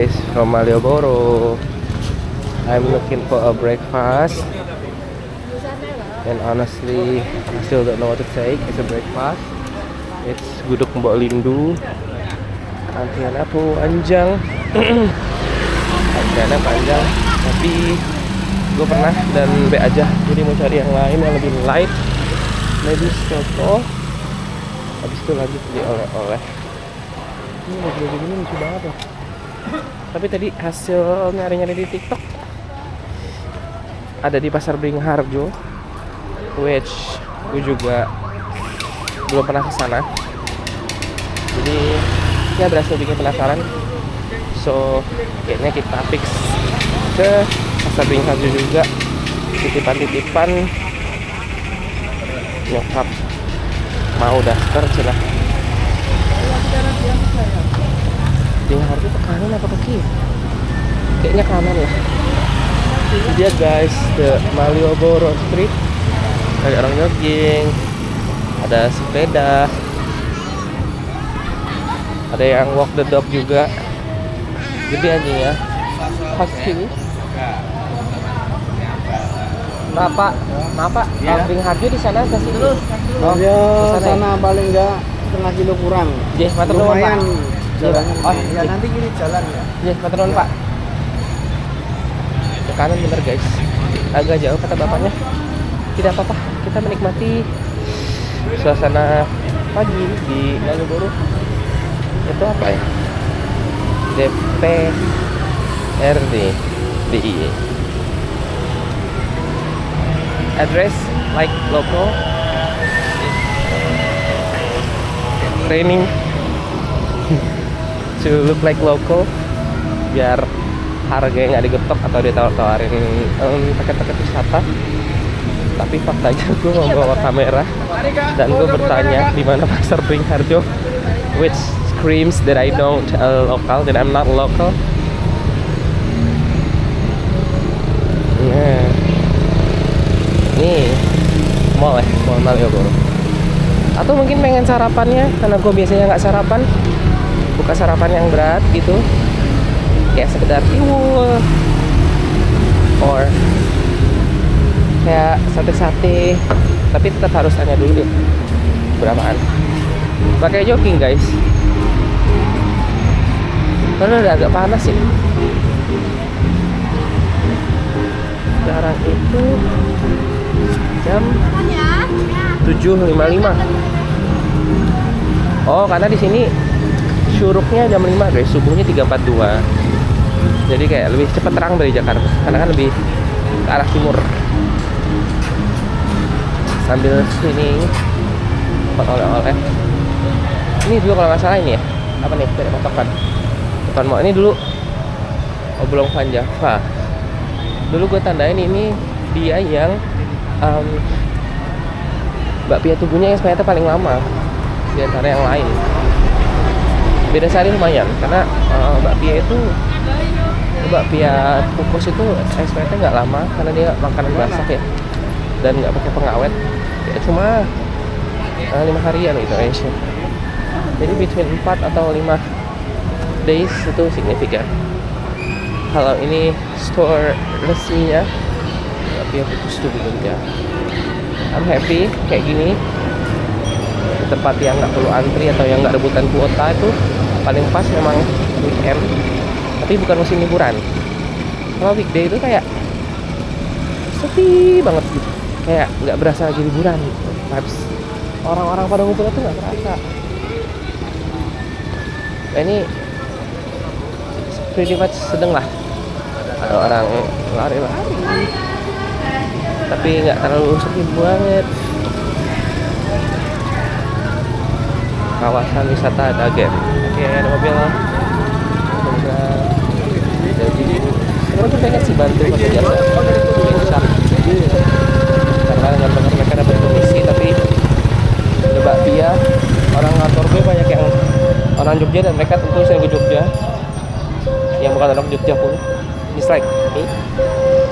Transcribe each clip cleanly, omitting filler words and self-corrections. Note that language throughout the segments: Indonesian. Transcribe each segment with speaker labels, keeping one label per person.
Speaker 1: Guys, from Malioboro. I'm looking for a breakfast, and honestly, I still don't know what to take as a breakfast. It's gudeg Mbok Lindu. Antriannya panjang, antriannya panjang. Tapi gue pernah dan B aja. Jadi mau cari yang lain yang lebih light. Maybe soto. Habis itu lanjut beli oleh-oleh. Ini mobil begini lucu banget loh. Tapi tadi hasil nyari-nyari di TikTok ada di Pasar Beringharjo, which gue juga belum pernah ke sana. Jadi ya berhasil bikin penasaran. So kayaknya kita fix ke Pasar Beringharjo juga, titipan-titipan nyokap mau daftar cina. Beringharjo ke kanan apa ke kiri? Kayaknya kanan lah. Ini dia guys, the Malioboro Street. Ada orang jogging, ada sepeda, ada yang walk the dog juga. Gede anjing ya. Pas sini. Maaf Pak.
Speaker 2: Ya.
Speaker 1: Beringharjo di sana ke sini.
Speaker 2: Oh, ya, sana paling enggak setengah kilo kurang.
Speaker 1: Jeh, matur nuwun, Pak.
Speaker 2: Lumayan jalannya.
Speaker 1: Oh,
Speaker 2: Ya nanti kiri jalan ya.
Speaker 1: Jeh, matur nuwun, Pak. Ke kanan bener guys. Agak jauh kata bapaknya. Tidak apa-apa, kita menikmati suasana pagi di Malioboro. Itu apa ya? DPRD DIY. Address like local. Training to look like local, biar harganya nggak digetok atau ditawar-tawarin paket-paket wisata. Tapi faktanya gue membawa kamera dan gue bertanya di mana Pasar Beringharjo, which screams that I don't local, that I'm not local. Nah, nih mall Malioboro. Atau mungkin pengen sarapannya, karena gue biasanya nggak sarapan, buka sarapan yang berat gitu, kayak sekedar tiwul or kayak sate-sate. Tapi tetap harus tanya dulu deh berapaan. Pakai jogging guys, karena udah agak panas sih. Sekarang itu jam 7.55. Oh, karena di sini syuruknya jam 5 guys, subuhnya 3.42. Jadi kayak lebih cepat terang dari Jakarta, karena kan lebih ke arah timur. Sambil screening oleh-oleh. Ini dulu kalau nggak salah ini ya, apa nih? Tidak patokan. Bukan mau ini dulu oblong Van Java. Dulu gue tandain ini dia yang bakpia tubuhnya yang sebenarnya paling lama di antara yang lain. Beda sehari lumayan, karena bakpia kukus itu SPT nggak lama karena dia makanan basah ya, dan nggak pakai pengawet ya, cuma 5 harian gitu Aisyah. Jadi between 4 atau 5 days itu signifikan. Kalau ini store resminya bakpia kukus tubuhnya. I'm happy kayak gini, di tempat yang nggak perlu antri atau yang nggak rebutan kuota. Itu paling pas memang weekend, tapi bukan musim liburan. Kalau weekday itu kayak sepi banget gitu, kayak nggak berasa lagi liburan gitu. Vibes orang-orang pada ngumpul itu nggak terasa. Nah, ini pretty much sedang lah, ada orang lari-lari tapi nggak terlalu sepi banget. Kawasan wisata Dagen. Oke, ada mobil. Jadi sebenarnya gue pengen sih bantu pekerjaan Bencak, karena dengan benar mereka dapat komisi. Tapi ada bakpia, orang kantor gue banyak yang orang Jogja, dan mereka tentu sering ke Jogja, yang bukan orang Jogja pun dislike me.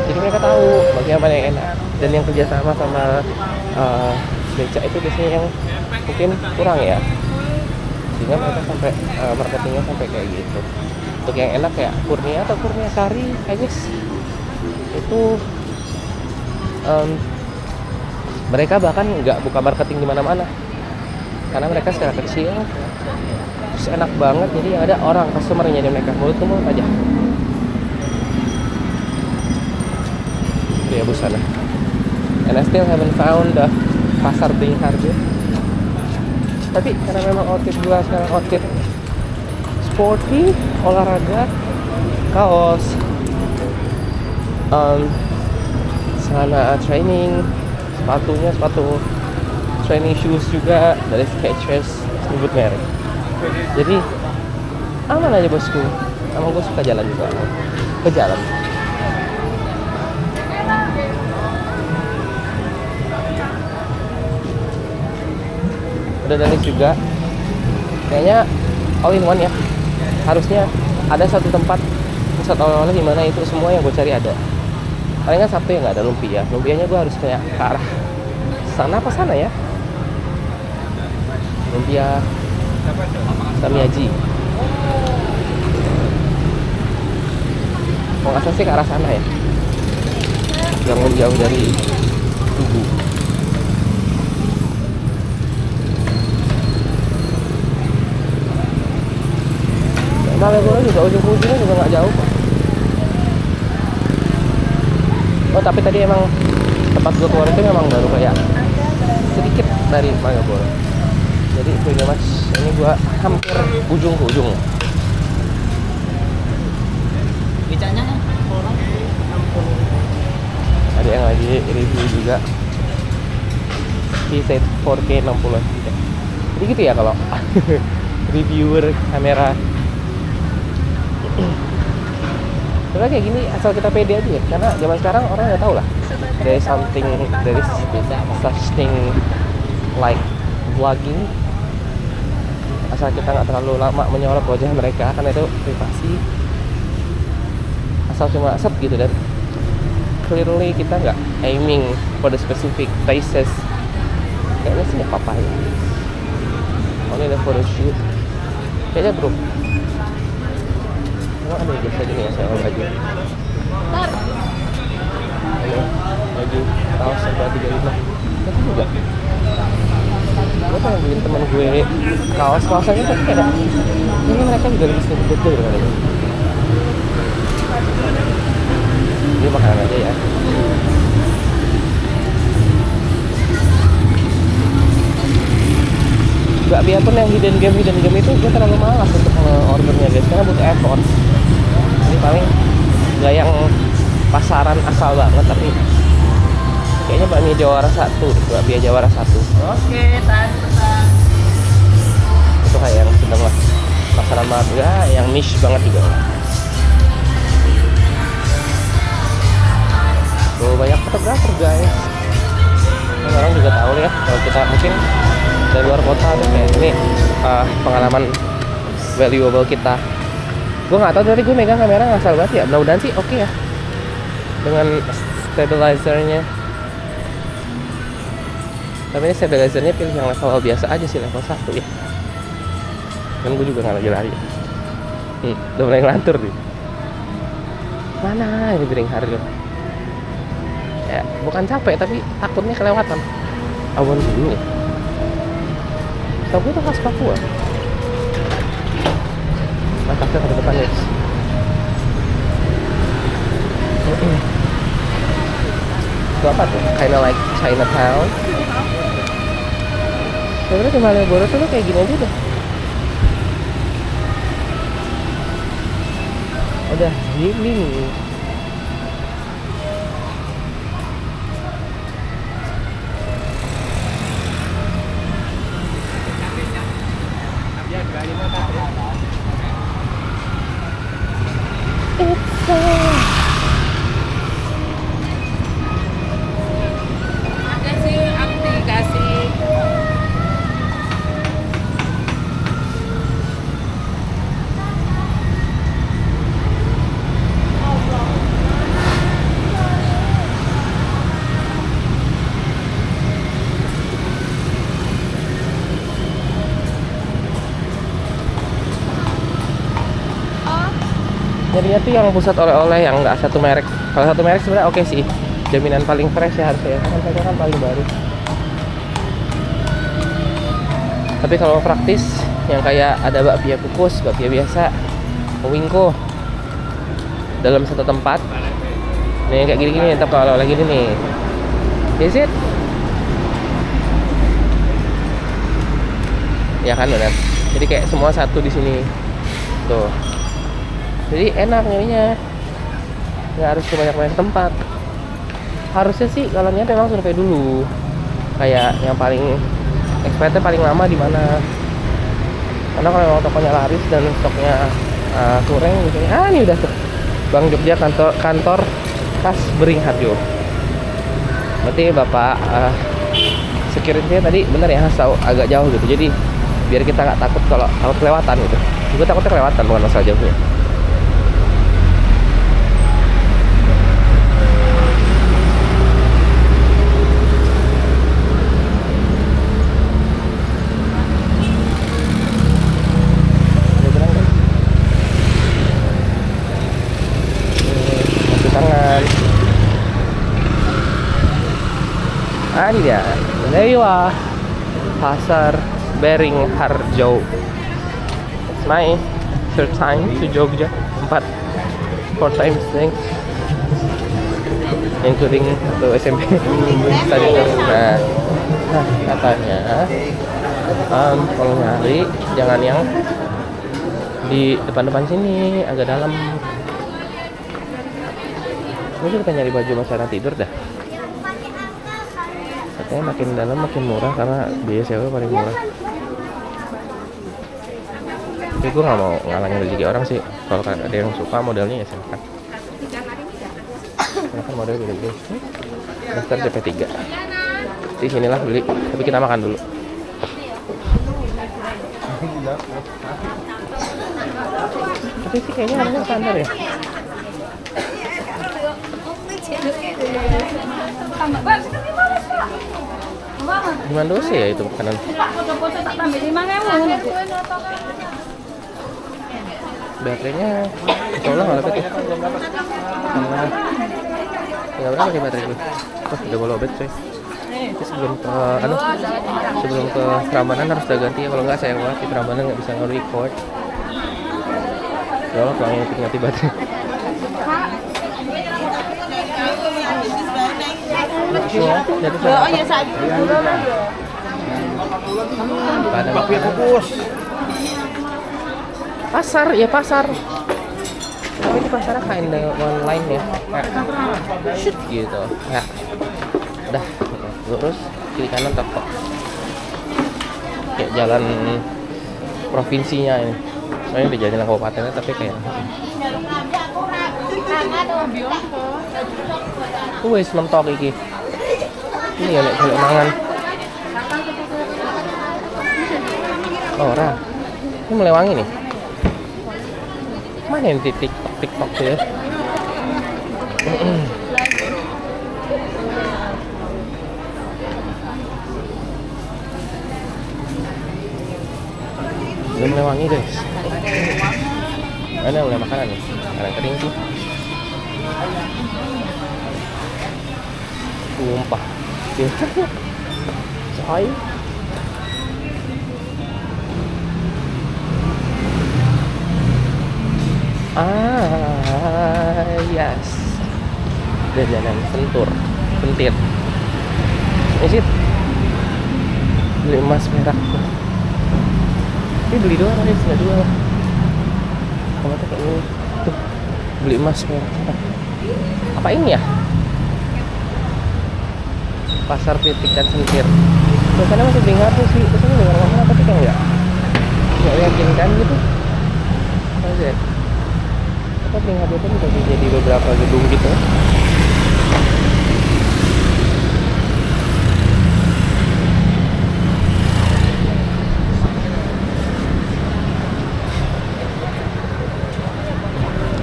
Speaker 1: Jadi mereka tahu bagian mana yang enak, dan yang kerjasama sama becak itu biasanya yang mungkin kurang ya, sehingga mereka sampai marketingnya sampai kayak gitu. untuk yang enak kayak Kurnia atau Kurnia Sari, I guess itu mereka bahkan nggak buka marketing di mana-mana karena mereka secara kecil terus enak banget, jadi yang ada orang customer yang nyari mereka mulut ke mulut aja. Dia busana. And I still haven't found the pasar Beringharjo. Tapi karena memang outfit gua sekarang outfit sporty, olahraga, kaos, celana training, sepatunya sepatu training shoes juga dari Skechers, sebut merek. Jadi aman aja bosku. Emang gue suka jalan juga, ke jalan. Udah dari juga kayaknya all in one ya, harusnya ada satu tempat pusat oleh-oleh di mana itu semua yang gue cari ada. Paling kan Sabtu ya nggak ada lumpia, lumpianya gue harus kayak ke arah sana apa sana ya, lumpia Tamiyaji. Kalau nggak salah sih ke arah sana ya, yang jauh dari Tugu. Malioboro juga ujung-ujungnya juga nggak jauh kok. Oh tapi tadi emang tempat gue keluar itu memang baru kayak sedikit dari Malioboro. Jadi pretty much ini gue hampir ujung ke ujung.
Speaker 2: Bicanya kan orang
Speaker 1: Ada yang lagi review juga. He said 4K 60 fps. Jadi gitu ya kalau reviewer kamera. Sebenarnya kayak gini asal kita pede aja ya, karena zaman sekarang orang nggak tahu lah. There is such thing like vlogging. Asal kita nggak terlalu lama menyorot wajah mereka, karena itu privasi. Asal cuma set gitu, dan clearly kita nggak aiming for the specific faces. Kayaknya sih nggak apa-apa ya. Only the photo shoot. Kayaknya bro. Emang ada jasa gini ya soal baju. Ini baju kaos serba 35. Tapi juga gue pengen beliin temen gue kaos-kaosannya, tapi kayak ini mereka juga lebih sedikit betul daripada ini. Ini makanan aja ya. Gak, biarpun yang hidden game itu gue terlalu malas untuk ordernya guys, karena butuh effort. Jadi paling nggak yang pasaran asal banget, tapi kayaknya bakmi Jawara 1, bakmi Jawara 1.
Speaker 2: Oke, tante.
Speaker 1: Itu kayak yang sedang lah, pasaran banget enggak, yang niche banget juga. Tuh banyak fotografer guys. Dan orang juga tahu ya kalau kita mungkin dari luar kota tuh kayak ini pengalaman valuable kita. Gue nggak tahu, tadi gue megang kamera ngasal banget ya. Mudah-mudahan sih oke ya dengan stabilizernya. Tapi ini stabilizernya pilih yang level biasa aja sih, level 1 ya. Kan gue juga nggak lagi lari. Udah mulai ngelantur nih. Mana ini Beringharjo? Ya bukan capek tapi takutnya kelewatan. Awan dulu. Tapi itu khas Papua. Mantapnya ke depan guys. Itu apa tuh? Kinda like Chinatown. Sebenernya di Malioboro tuh kayak gini aja deh. Udah healing.
Speaker 3: Ada sih aplikasi.
Speaker 1: Jadinya tuh yang pusat oleh-oleh yang nggak satu merek. Kalau satu merek sebenarnya oke sih, jaminan paling fresh ya harusnya ya, kan mereka kan paling baru. Tapi kalau praktis yang kayak ada bakpia kukus, bakpia biasa, wingko dalam satu tempat nih kayak gini-gini, tetap kalau lagi gini nih, is it? Ya kan benar. Jadi kayak semua satu di sini tuh. Jadi enak nyarinya, nggak harus ke banyak-banyak tempat. Harusnya sih kalau niat memang survei dulu, kayak yang paling expirednya paling lama di mana. Karena kalau memang tokonya laris dan stoknya kurang misalnya, ini udah tuh Bang Jogja kantor khas Beringharjo. Berarti Bapak security tadi bener ya, tahu agak jauh gitu. Jadi biar kita nggak takut kalau takut kelewatan gitu. Gue takutnya kelewatan bukan masalah jauhnya. Ini dia, Dewa Pasar Beringharjo. It's my third time to Jogja, 4 times thanks, including satu SMP tadi tuh. Nah katanya kalau nyari jangan yang di depan-depan sini, agak dalam. Ini kita nyari baju masalah tidur dah. Katanya makin dalam makin murah karena biaya sewa paling murah. Tapi gue gak mau ngalangin rezeki orang sih. Kalau ada yang suka modelnya ya silakan. Silakan model beda-beda. Daftar CP3. Di sinilah beli. Tapi kita makan dulu. Tapi sih kayaknya harusnya standar ya. Gimana dulu sih ya itu makanan? Baterainya tolong nggak lebih tuh. Karena tinggal berapa sih baterai gue? Oh, udah mau lobet coy. Jadi sebelum ke Prambanan harus udah ganti ya, kalau nggak sayang banget di Prambanan nggak bisa nge-record. Ya Allah, pelangnya ganti baterai.
Speaker 2: Bakpia kukus.
Speaker 1: Pasar ya pasar. Tapi di pasarnya kayak online ya. Shoot gitu. Ya. Udah. Lurus kiri kanan toko. Kayak jalan provinsinya ini. Soalnya di jalan kabupatennya tapi kayak. Wes mentok iki. Ini ya nek golek mangan. Oh, ora. Ini mulai wangi nih. Mana yang TikTok ya? Udah mulai wangi guys. Ada mulai makanan nih. Makanan kering sih. Sumpah. Coy. Yes. Jajanan sentir. Is it? Beli emas perak. Ini beli doang guys, nggak jual. Kamu tuh kayak ini. Tuh, beli emas perak. Apa ini ya? Pasar Pitik dan Sentir. Biasanya masih dengar tuh sih, biasanya dengar ngomong tapi kayak nggak yakinkan gitu. Aja. Apa dengar itu udah jadi beberapa gedung gitu.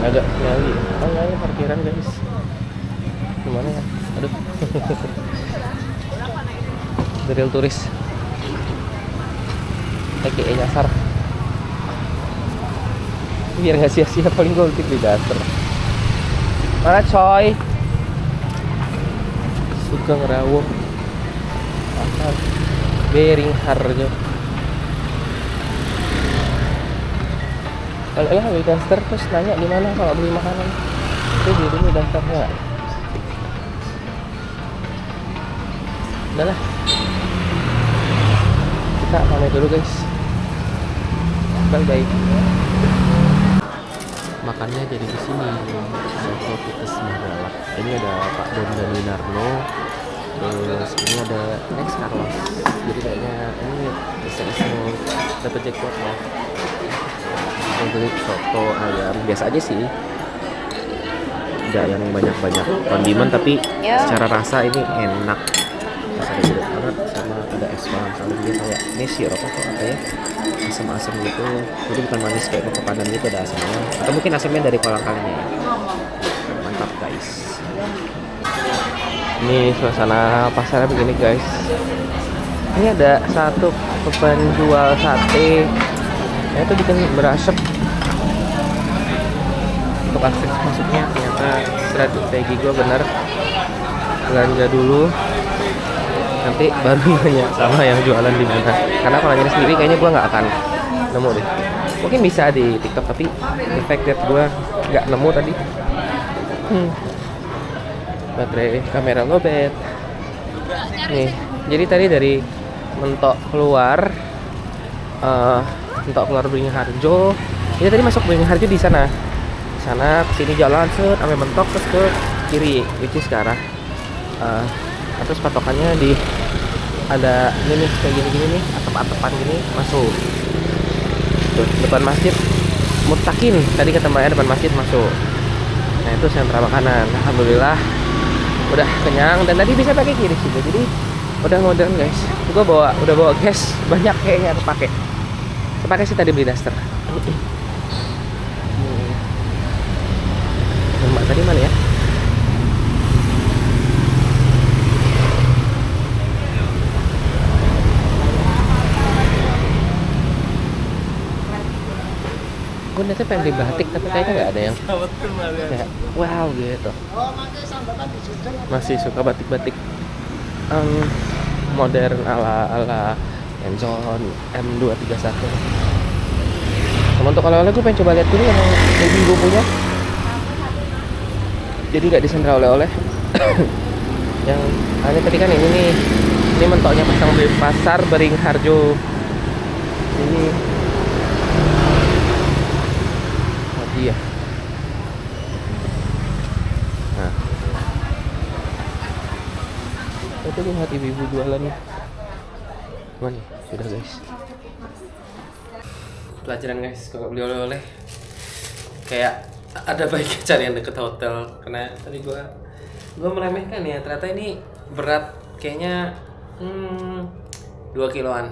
Speaker 1: Agak nyali. Oh nyali parkiran guys. Gimana ya? Aduh. Real turis AKA nyasar. biar nggak sia-sia paling gue ulti beli daster. Mana coy? Sugeng Rawo Pasar Beringharjo. Kalau ya beli daster terus nanya di mana kalau beli makanan. Itu beli dulu dasternya nggak? Udah lah. Kita pamit dulu guys. Bye. Makannya jadi di sini Soto Pites Magalak. Ini ada Pak Don Daninarno. Terus ini ada Nex Carlos. Jadi kayaknya ini iseng-iseng dapat jackpot ya. Saya beli soto ayam biasa aja sih. Tidak yang banyak-banyak kondimen tapi secara rasa ini enak. Rasanya gede banget sama ada es kolang kaling dia kayak ini sirup atau apa ya, asam-asam gitu. Jadi bukan manis kayak bakso padang gitu, ada asamnya atau mungkin asamnya dari kolang kalingnya ya. Mantap guys. Ini suasana pasarnya begini guys. Ini ada satu penjual sate, ya itu bikin berasap. Untuk akses masuknya ternyata strategi gue bener, belanja dulu nanti baru nanya sama yang jualan di mana. Karena kalau nyari sendiri kayaknya gue nggak akan nemu deh. Mungkin bisa di TikTok tapi the fact that gue nggak nemu tadi. Baterai kamera lowbat. Nih, jadi tadi dari mentok keluar Beringharjo. Ini tadi masuk Beringharjo di sana. Kesini jalan set sampai mentok terus ke kiri, which is ke arah terus patokannya di ada ini nih kayak gini nih atap-atapan gini masuk. Tuh, depan masjid Mutakin tadi kata Mbaknya depan masjid masuk. Nah itu sentra makanan. Alhamdulillah udah kenyang dan tadi bisa pakai kiri juga. Jadi udah modern guys. Gua udah bawa gas banyak kayaknya terpakai. Terpakai sih tadi beli daster. Mbak tadi mana ya? Gue nanti pengen beli batik tapi kayaknya nggak ada yang kayak wow gitu. Masih suka batik-batik modern ala Enzon M231. Sama untuk oleh-oleh gue pengen coba lihat dulu yang ibu punya. Jadi nggak disandra oleh-oleh. Yang ini tadi kan ini mentoknya pasar Beringharjo. Ini iya. Nah, itu lihat ibu-ibu jualan. Mana? Sudah guys. Pelajaran guys, kalau beli oleh-oleh kayak ada baiknya cari yang deket hotel. Karena tadi gua meremehkan ya, ternyata ini berat kayaknya 2 kiloan,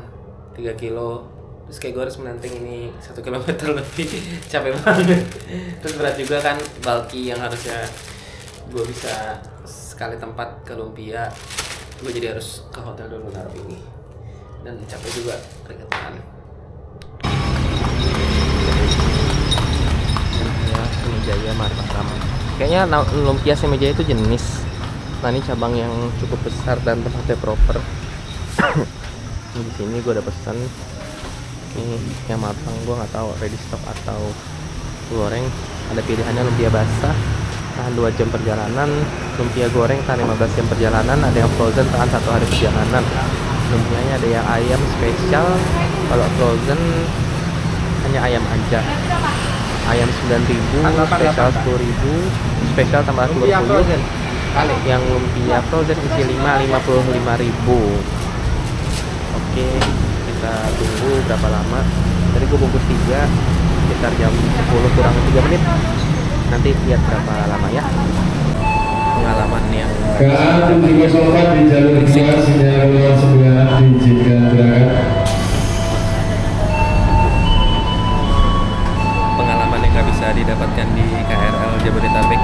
Speaker 1: 3 kilo. Terus kayak gue harus menanting ini 1 kilometer lebih. Capek banget. Terus berat juga kan, bulky yang harusnya gue bisa sekali tempat ke lumpia, gue jadi harus ke hotel dulu naruh ini. Dan capek juga keringetan. Ya, Semijaya Martakam. Kayaknya lumpia Semijaya itu jenis. Nah ini cabang yang cukup besar dan tempatnya proper. Di sini gue udah pesan. Ini yang matang, gue nggak tahu ready stock atau goreng. Ada pilihannya lumpia basah tahan 2 jam perjalanan, lumpia goreng tahan 15 jam perjalanan, ada yang frozen tahan 1 hari perjalanan. Lumpianya ada yang ayam spesial, kalau frozen hanya ayam aja. Ayam 9.000, spesial 10.000, spesial tambah 20. Yang lumpia frozen isi 55.000. Oke, kita tunggu berapa lama. Tadi gue bungkus 3 sekitar jam 10 kurang 3 menit. Nanti lihat berapa lama ya pengalaman yang
Speaker 4: juga sobat di jalur 2 sinyal ruang sebelah diizinkan berangkat.
Speaker 1: Pengalaman yang nggak bisa didapatkan di KRL Jabodetabek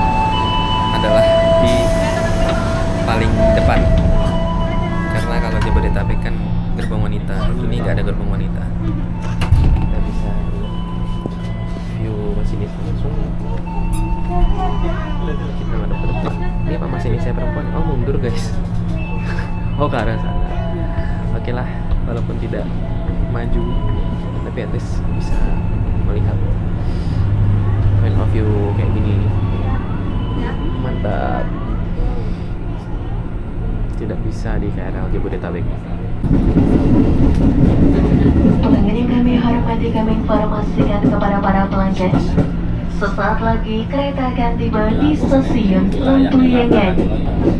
Speaker 1: adalah di paling depan, karena kalau Jabodetabek kan gerbong wanita, ini nggak ada gerbong wanita. Kita bisa view masih saya perempuan. Oh mundur guys. Oh ke arah sana. Oke lah, walaupun tidak maju, tapi at least bisa melihat point of view kayak gini. Mantap. Tidak bisa di KRL Jabodetabek.
Speaker 5: Pelanggan yang kami hormati, kami informasikan kepada para pelanggan, sesaat lagi kereta akan tiba di stasiun Lempuyangan.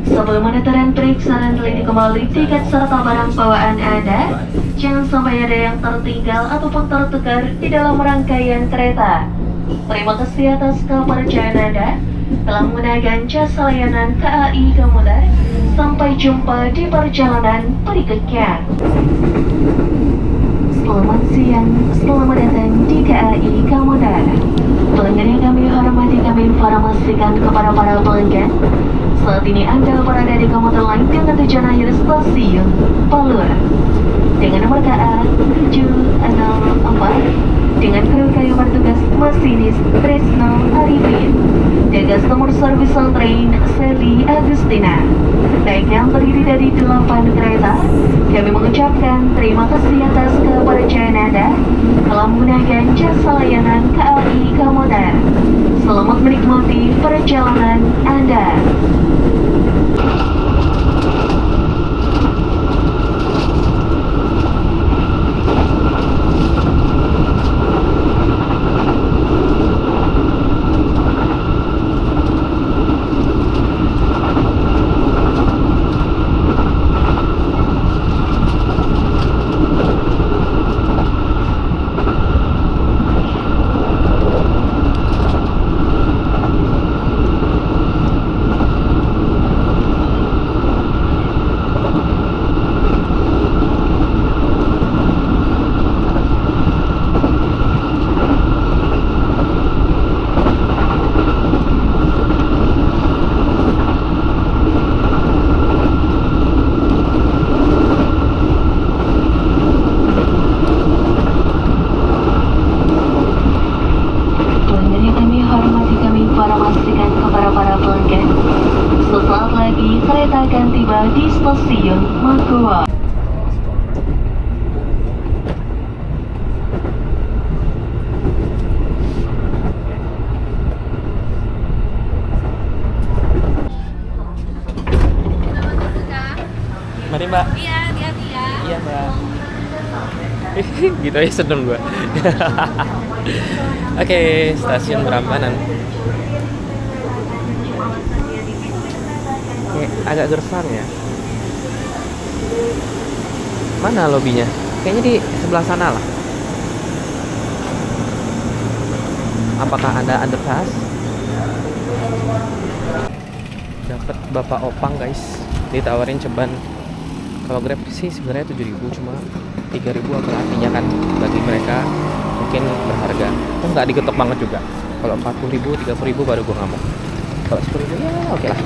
Speaker 5: Sebelum meneteran periksa dan teliti kembali tiket serta barang bawaan Anda, jangan sampai ada yang tertinggal ataupun tertukar di dalam rangkaian kereta. Terima kasih atas kepercayaan Anda telah menggunakan jasa layanan KAI Komuter. Sampai jumpa di perjalanan berikutnya. Selamat siang, selamat datang di KAI Komuter. Pelanggan yang kami hormati, kami informasikan kepada para pelanggan, saat ini Anda berada di komuter lain dengan tujuan akhir stasiun Palur dengan nomor KA 704 dengan kru kayu bertugas masinis Tresno Arifin dan customer service on train Sally Agustina. Naik yang terdiri dari 8 kereta, kami mengucapkan terima kasih atas kepercayaan Anda telah menggunakan jasa layanan KAI Komuter. Selamat menikmati perjalanan Anda. Kereta akan tiba di stasiun Magoa.
Speaker 1: Mari mbak.
Speaker 3: Iya, hati-hati ya.
Speaker 1: Iya mbak. Gitu aja seneng gue. Oke, stasiun Prambanan. Agak gersang ya. Mana lobinya? Kayaknya di sebelah sana lah. Apakah ada underpass? Dapat Bapak Opang guys, ditawarin ceban. Kalau Grab sih sebenarnya 7.000, cuma 3.000 apa artinya kan bagi mereka mungkin berharga. Kok nggak diketok banget juga. Kalau 40.000, 30.000 baru gue ngamuk. Kalau 10.000 ya oke lah.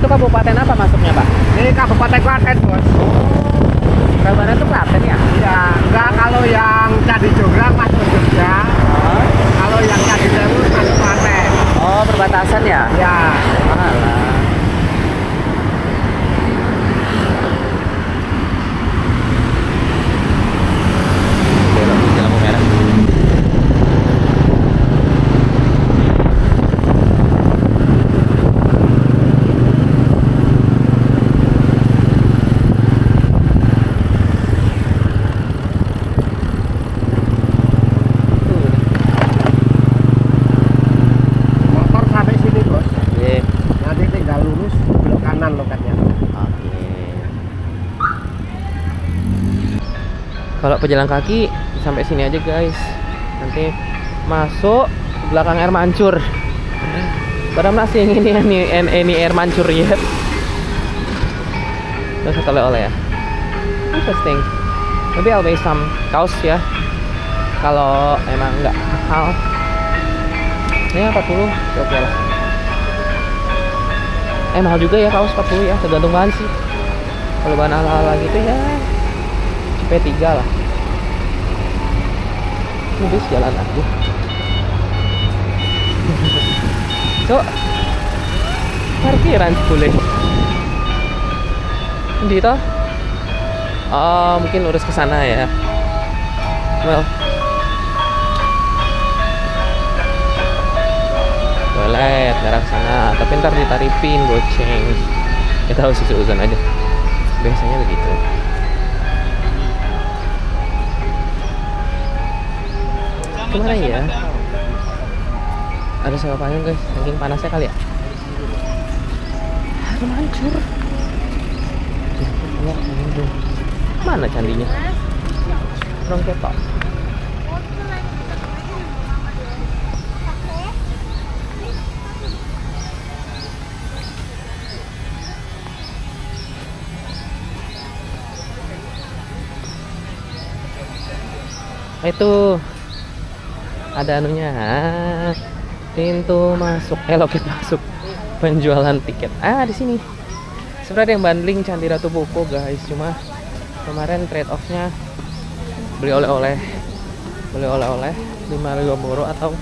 Speaker 1: Kabupaten apa masuknya Pak?
Speaker 2: Ini Kabupaten Klaten, Bos.
Speaker 1: Prambanan itu Klaten ya?
Speaker 2: Ya, enggak, kalau yang Candi Jonggrang masuk Jogja. Kalau yang Candi Sewu masuk Klaten.
Speaker 1: Oh, perbatasan ya?
Speaker 2: Ya.
Speaker 1: Alah. Belok di lampu merah. Kalau pejalan kaki sampai sini aja guys. Nanti masuk belakang air mancur. But I'm not seeing any air mancur yet. Terus satu oleh-oleh ya. Interesting. Maybe I'll buy some kaos ya. Kalau emang nggak mahal. Ini 40, oke lah. Mahal juga ya kaos 40 ya, tergantung bahan sih. Kalau bahan ala-ala gitu ya CP3 lah. Terus jalan aja. Cok, parkiran boleh. Gitu. Oh, mungkin lurus ke sana ya. Well, boleh daerah sana, tapi ntar ditaripin goceng. Kita harus susun aja. Biasanya begitu. Kemana ya? Ada sewa payung guys, saking panasnya kali ya. Aduh, hancur. Mana candinya? Rong ketok. Itu ada anunya, pintu masuk, loket masuk penjualan tiket. Di sini. Sebenarnya yang bundling Candi Ratu Boko guys, cuma kemarin trade off-nya beli oleh-oleh 5 Malioboro atau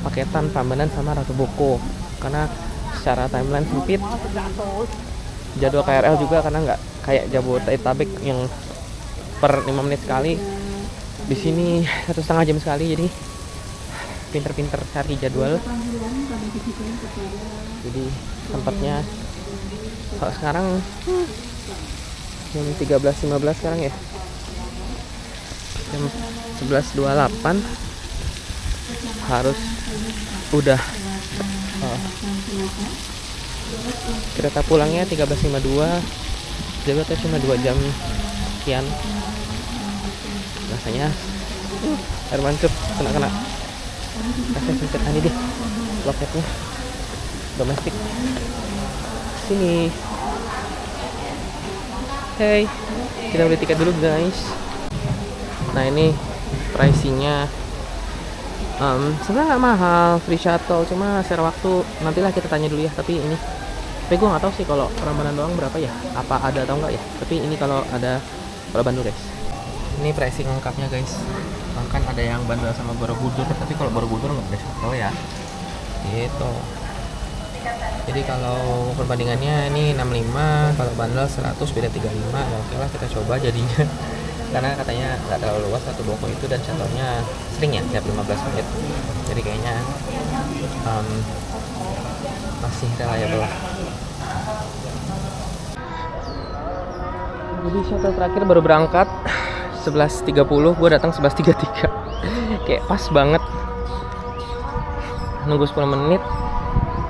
Speaker 1: paketan Prambanan sama Ratu Boko, karena secara timeline sempit, jadwal KRL juga karena nggak kayak Jabodetabek yang per 5 menit sekali. Di sini 1,5 jam sekali, jadi pinter-pinter cari jadwal. Jadi tempatnya kalau sekarang jam 13.15 sekarang ya, jam 11.28 harus udah kereta pulangnya 13.52, jadi kita cuma 2 jam sekian. Rasanya air mancur kena kasih sempit ini deh loketnya domestik sini. Hey, kita beli tiket dulu guys. Nah ini pricingnya sebenarnya nggak mahal, free shuttle, cuma share waktu nantilah kita tanya dulu ya. Tapi gue nggak tahu sih kalau Prambanan doang berapa ya, apa ada atau enggak ya. Tapi ini kalau Bandung guys, ini pricing lengkapnya guys. Bahkan ada yang bandel sama Borobudur, tapi kalau Borobudur nggak ada shuttle ya gitu. Jadi kalau perbandingannya ini 65, kalau bandel 100 beda 35. Ya oke lah, kita coba jadinya. Karena katanya nggak terlalu luas Ratu Boko itu, dan shuttle-nya sering ya, tiap 15 menit. Jadi kayaknya masih reliable lah. Jadi shuttle terakhir baru berangkat 11.30, gue datang 11.33. Kayak pas banget, nunggu 10 menit.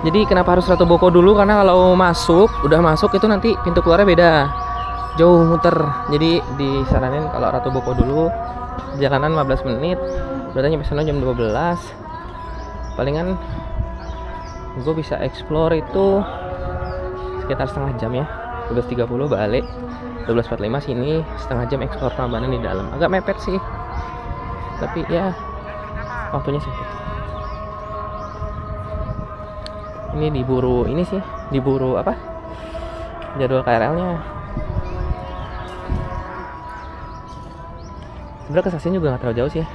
Speaker 1: Jadi kenapa harus Ratu Boko dulu? Karena kalau udah masuk itu nanti pintu keluarnya beda, jauh muter. Jadi disaranin kalau Ratu Boko dulu, jalanan 15 menit, berarti nyampe sana jam 12. Palingan gue bisa explore itu sekitar setengah jam ya, 12.30 balik, 12.45 sini, setengah jam explore Prambanan di dalam. Agak mepet sih, tapi ya waktunya sempit. Ini diburu apa? Jadwal KRL-nya. Sebenarnya ke stasiun juga nggak terlalu jauh sih ya.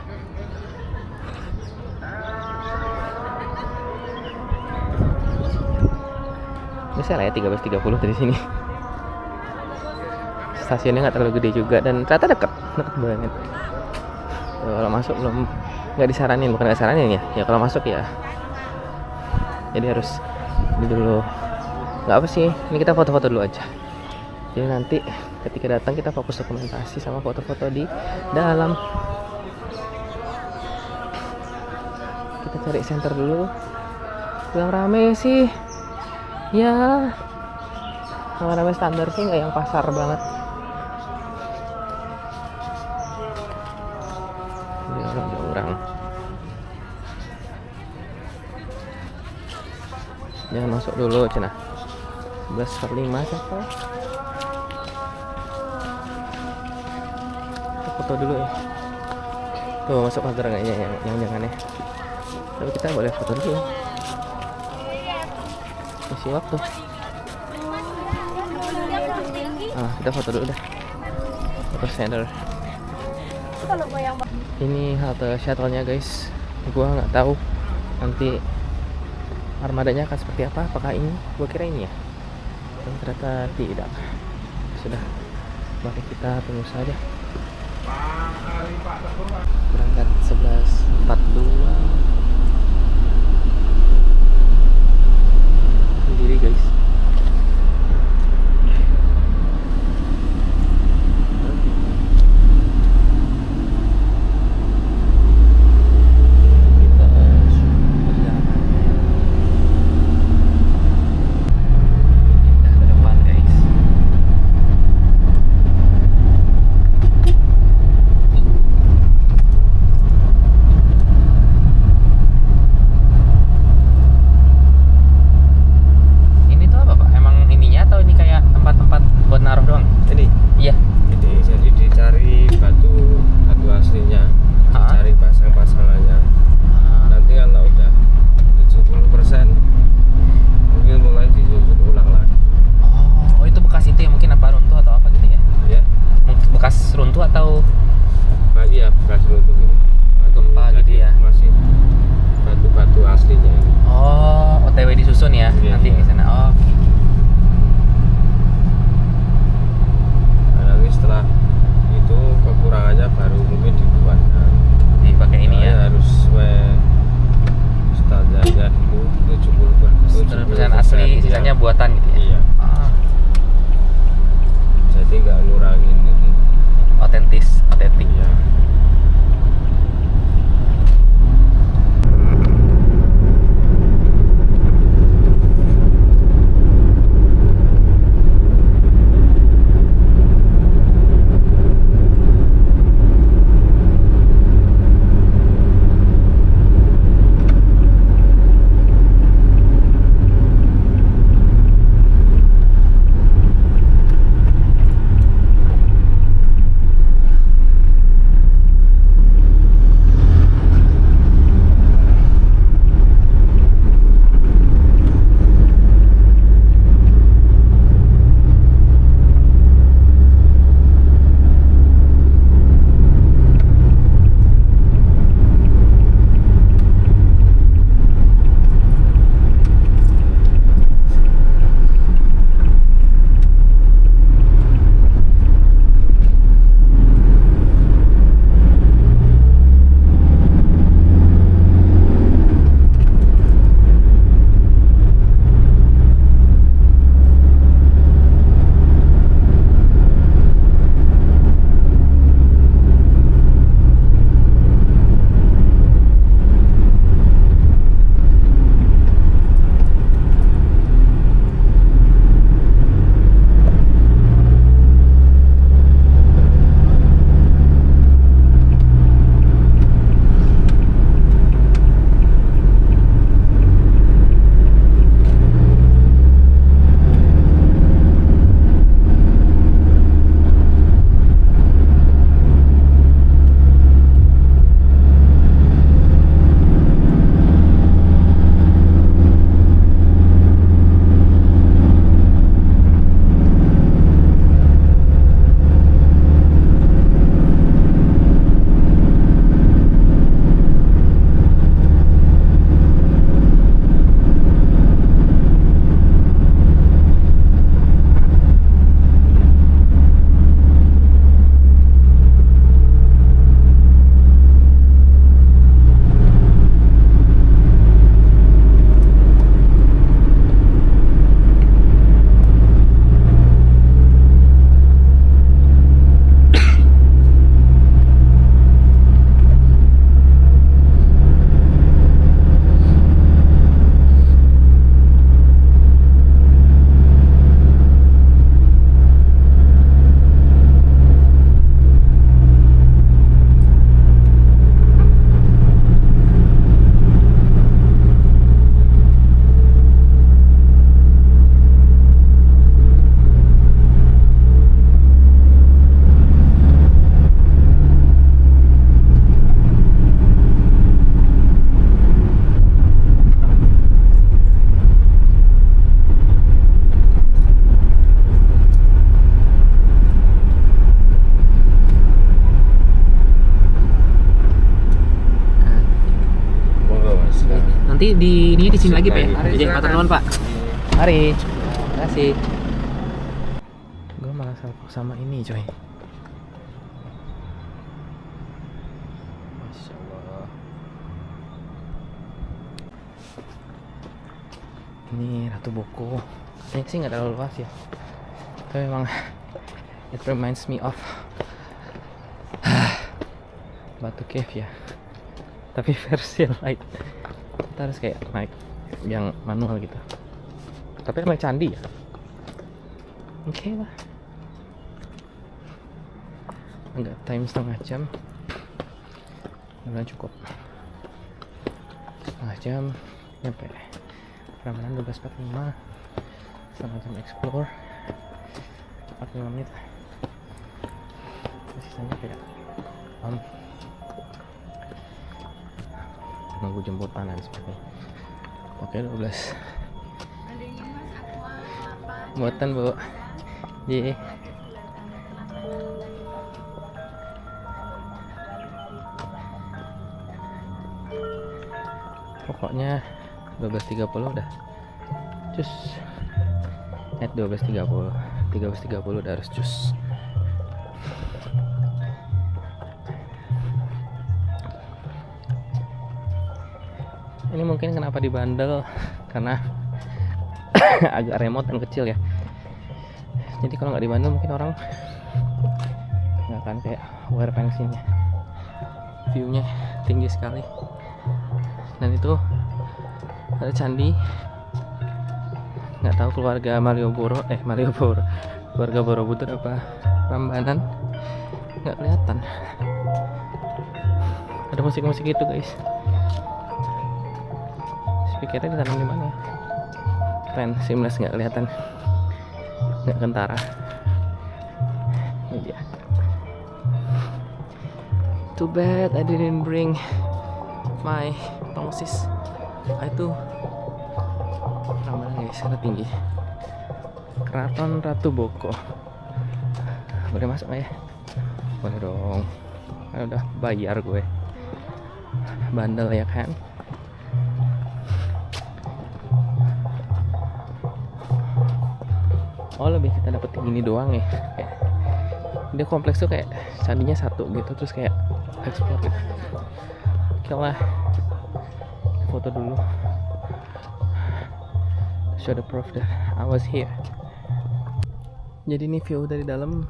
Speaker 1: Bisa lah ya 13.30 dari sini. Stasiunnya nggak terlalu gede juga dan ternyata deket banget. Kalau masuk belum nggak disaranin, bukan nggak saranin ya. Ya kalau masuk ya. Jadi harus dulu. Nggak apa sih, ini kita foto-foto dulu aja. Jadi nanti ketika datang kita fokus dokumentasi sama foto-foto di dalam. Kita cari center dulu. Yang rame sih, ya rame standar sih, nggak yang pasar banget. Jangan masuk dulu cina. 11.45 siapa? Kita foto dulu ya. Tuh masuk pagar kayaknya yang jangan ya. Tapi kita boleh foto dulu ya. Masih waktu. Kita foto dulu dah. Foto center. Ini halte shuttle-nya guys. Gua nggak tahu nanti armadanya akan seperti apa. Apakah ini? Gua kira ini ya. Dan ternyata tidak. Sudah. Mari kita tunggu saja. Berangkat 11.42. Sendiri guys. Buatan gitu ya?
Speaker 2: Iya. Jadi nggak ngurangin ini.
Speaker 1: Otentik.
Speaker 2: Iya.
Speaker 1: Nanti di sini lagi, Pak. Jadi matur nuwun, Pak. Mari. Terima kasih. Gue malah sama ini, coy. Masya Allah. Ini Ratu Boko. Ini sih nggak terlalu luas ya. Tapi memang it reminds me of Batu Cave ya. Tapi versi light. Kita harus kayak naik yang manual gitu. Tapi emang candi ya. Oke lah. Enggak, time setengah jam. Udah cukup. Setengah jam nyampe Prambanan 12.45. Setengah jam explore 45 menit. Sisanya kayak nunggu jemputan dan sebagainya. Oke, 12. Buatan, Bu. Ye. Pokoknya 12.30 udah cus. 12.30 udah harus cus. Ini mungkin kenapa dibandel karena agak remote dan kecil ya. Jadi kalau nggak dibandel mungkin orang nggak akan kayak aware pengen sini. View-nya tinggi sekali. Dan itu ada candi. Nggak tahu keluarga Malioboro, keluarga Borobudur apa Prambanan, nggak kelihatan. Ada musik-musik gitu guys. Speakernya ditanam di mana? Keren, seamless, nggak kelihatan, nggak kentara. Ini dia. Too bad I didn't bring my tongsis. Itu Prambanan guys, sangat tinggi. Keraton Ratu Boko. Boleh masuk nggak ya? Boleh dong. Udah bayar gue. Bandel ya kan? Oh, lebih kita dapet gini doang ya. Kayak, dia kompleks tuh kayak candinya satu gitu, terus kayak explore gitu. Oke lah, foto dulu. Show the proof that I was here. Jadi ini view dari dalam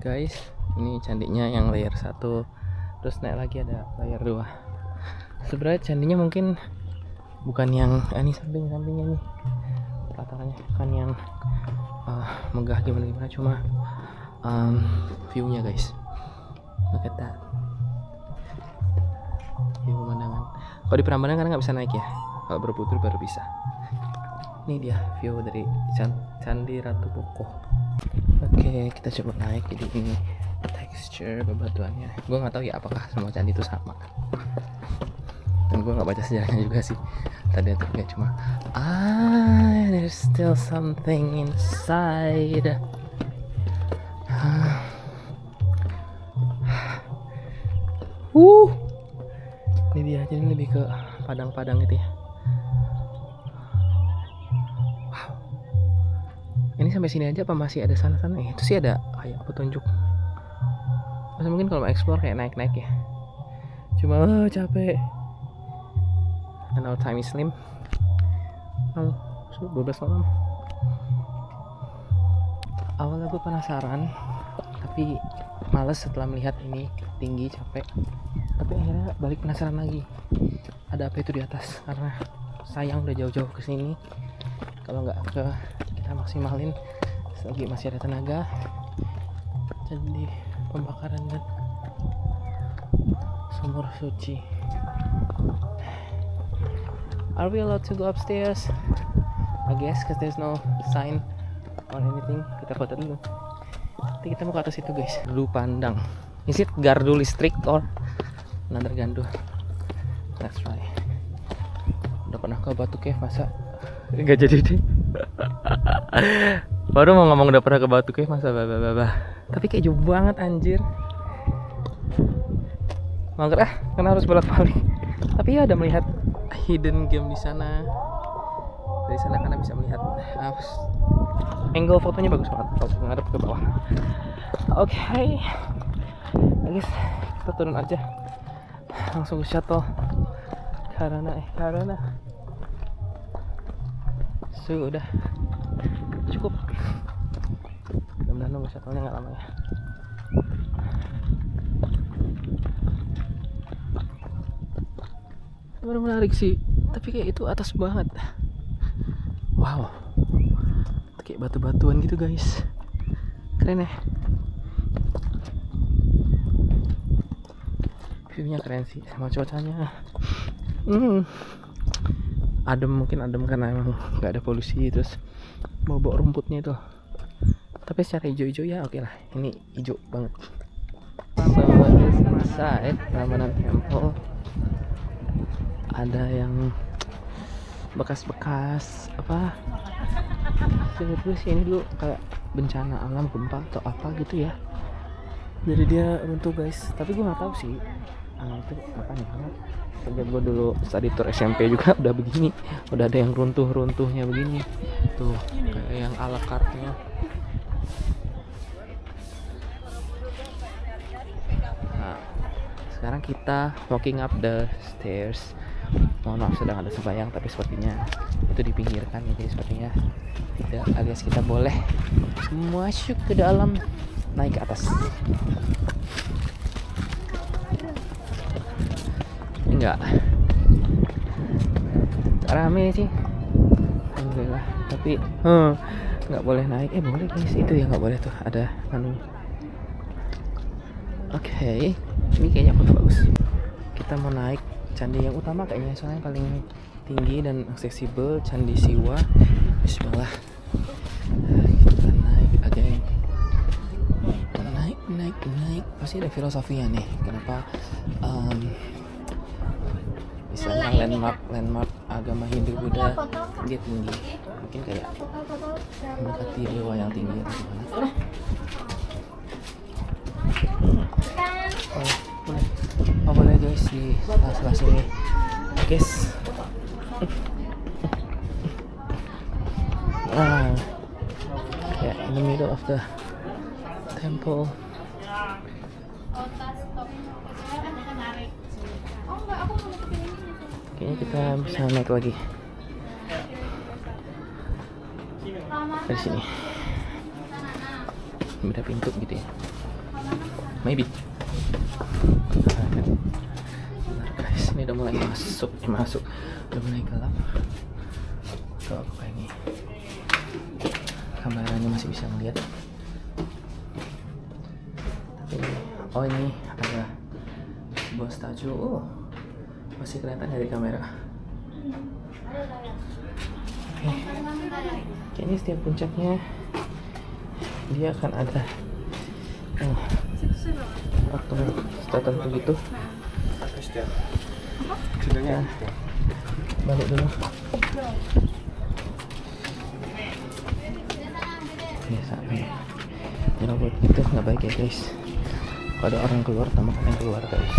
Speaker 1: guys. Ini candinya yang layer 1, terus naik lagi ada layer 2. Sebenarnya candinya mungkin bukan yang ini samping-sampingnya nih, latarnya bukan yang megah gimana, cuma view-nya guys. Look at that. View pemandangan. Kalau di Prambanan karena nggak bisa naik ya, kalau Borobudur baru bisa. Ini dia view dari Candi Ratu Boko. Oke, kita coba naik. Jadi ini texture bebatuannya. Gue nggak tahu ya apakah semua candi itu sama. Dan gue nggak baca sejarahnya juga sih. Tadi itu kayak cuma there's still something inside. Ini dia, jadi lebih ke padang-padang gitu ya. Wow. Ini sampai sini aja apa masih ada sana-sana ya? Itu sih ada kayak petunjuk. Masa mungkin kalau mau explore kayak naik-naik ya. Cuma capek. And our time is slim. 12 malam. Awalnya gue penasaran, tapi males setelah melihat ini tinggi, capek. Tapi akhirnya balik penasaran lagi. Ada apa itu di atas? Karena sayang udah jauh-jauh ke sini. Kalau nggak kita maksimalin selagi masih ada tenaga. Jadi pembakaran dan sumur suci. Are we allowed to go upstairs? I guess because there's no sign or anything. Kita foto dulu. Nanti kita mau ke atas itu guys. Dulu pandang. Is it gardu listrik or another gandu? Let's try. Udah pernah ke Batu Cave masa nggak jadi deh. Baru mau ngomong udah pernah ke Batu Cave masa tapi kayak jauh banget anjir. Mager karena harus bolak-balik. Tapi ya ada melihat hidden game di sana. Dari sana karena bisa melihat angle fotonya bagus banget kalau ngadep ke bawah. Oke. Guys, kita turun aja. Langsung ke shuttle. Karena sudah cukup. Mudah-mudahan nunggu shuttle-nya nggak lama ya. Sebenarnya menarik sih, tapi kayak itu atas banget. Wow, kayak batu-batuan gitu guys, keren ya. View-nya keren sih, sama cuacanya. Adem, mungkin adem karena emang nggak ada polusi, terus bau rumputnya itu. Tapi secara hijau-hijau ya oke lah, ini hijau banget. So this inside Prambanan Temple ada yang bekas-bekas apa? Terus ini dulu kayak bencana alam, gempa atau apa gitu ya. Jadi dia runtuh guys, tapi gue nggak tahu sih itu apa nih, karena sejak gue dulu study tour SMP juga udah begini, udah ada yang runtuhnya begini tuh, kayak yang ala kartnya. Nah, sekarang kita walking up the stairs. Mohon maaf sedang ada sembahyang, tapi sepertinya itu dipinggirkan ya, jadi sepertinya tidak, alias kita boleh masuk ke dalam, naik ke atas. Enggak rame sih alhamdulillah, tapi nggak boleh naik. Boleh guys, itu ya nggak boleh tuh, ada anu. Oke, ini kayaknya foto bagus. Kita mau naik candi yang utama kayaknya, soalnya paling tinggi dan aksesibel, Candi Siwa. Bismillah. Kita naik aja. Naik. Pasti ada filosofinya nih. Kenapa misalnya landmark agama Hindu Buddha dia tinggi? Mungkin kayak mendekati dewa yang tinggi atau gimana? Boleh guys, di sebelah sini guys. Yeah, in the middle of the temple. Kayaknya kita bisa naik lagi dari sini. Beda pintu gitu ya, maybe. Guys, ini udah mulai masuk, udah mulai gelap. Tuh apa ini? Kameranya masih bisa melihat. Tapi ini ada sebuah statue. Masih kelihatan dari kamera. Kayaknya setiap puncaknya dia akan ada waktu tertentu gitu. Kita balik dulu. Ya sampai nyerobot itu nggak baik ya guys. Kalau ada orang keluar, tambahkan yang keluar guys.